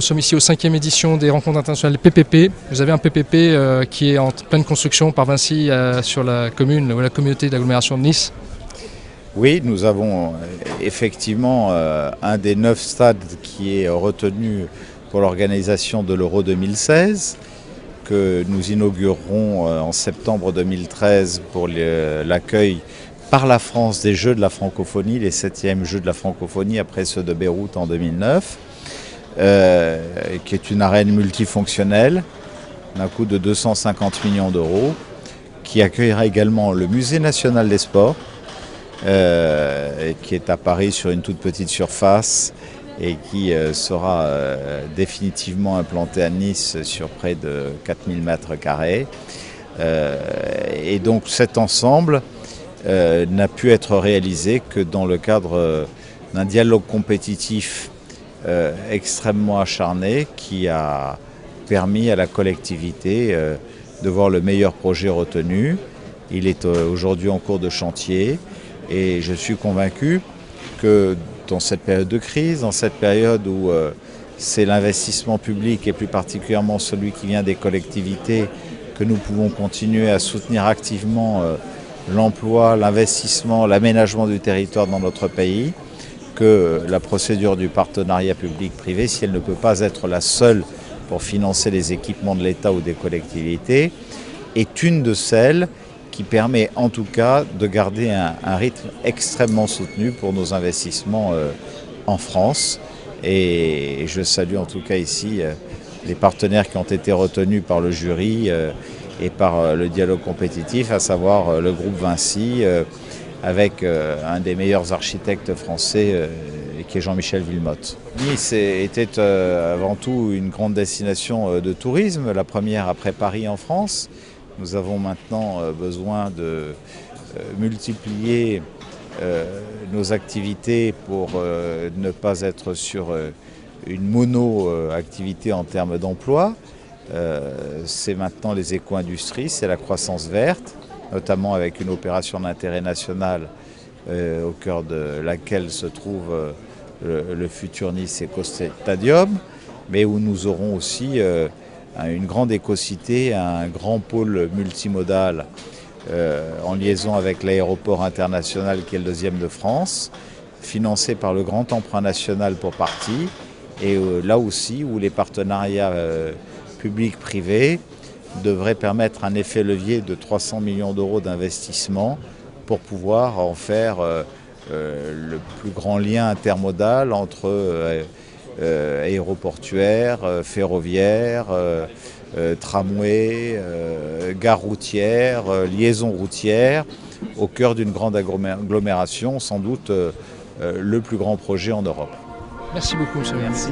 Nous sommes ici aux 5e édition des rencontres internationales PPP. Vous avez un PPP qui est en pleine construction par Vinci sur la commune ou la communauté d'agglomération de Nice. Oui, nous avons effectivement un des 9 stades qui est retenu pour l'organisation de l'Euro 2016, que nous inaugurerons en septembre 2013 pour l'accueil par la France des Jeux de la francophonie, les 7e Jeux de la francophonie après ceux de Beyrouth en 2009, qui est une arène multifonctionnelle d'un coût de 250 millions d'euros, qui accueillera également le Musée national des sports, qui est à Paris sur une toute petite surface et qui sera définitivement implanté à Nice sur près de 4000 mètres carrés. Et donc cet ensemble n'a pu être réalisé que dans le cadre d'un dialogue compétitif extrêmement acharné qui a permis à la collectivité de voir le meilleur projet retenu. Il est aujourd'hui en cours de chantier et je suis convaincu que dans cette période de crise, dans cette période où c'est l'investissement public et plus particulièrement celui qui vient des collectivités que nous pouvons continuer à soutenir activement l'emploi, l'investissement, l'aménagement du territoire dans notre pays, que la procédure du partenariat public-privé, si elle ne peut pas être la seule pour financer les équipements de l'État ou des collectivités, est une de celles qui permet en tout cas de garder un rythme extrêmement soutenu pour nos investissements en France. Et je salue en tout cas ici les partenaires qui ont été retenus par le jury et par le dialogue compétitif, à savoir le groupe Vinci, avec un des meilleurs architectes français qui est Jean-Michel Wilmotte. Nice était avant tout une grande destination de tourisme, la première après Paris en France. Nous avons maintenant besoin de multiplier nos activités pour ne pas être sur une mono-activité en termes d'emploi. C'est maintenant les éco-industries, c'est la croissance verte, notamment avec une opération d'intérêt national au cœur de laquelle se trouve le futur Nice Eco Stadium, mais où nous aurons aussi une grande écocité, un grand pôle multimodal en liaison avec l'aéroport international qui est le 2e de France, financé par le grand emprunt national pour partie, et là aussi où les partenariats public-privé devrait permettre un effet levier de 300 millions d'euros d'investissement pour pouvoir en faire le plus grand lien intermodal entre aéroportuaire, ferroviaire, tramway, gare routière, liaison routière, au cœur d'une grande agglomération, sans doute le plus grand projet en Europe. Merci beaucoup, monsieur. Merci.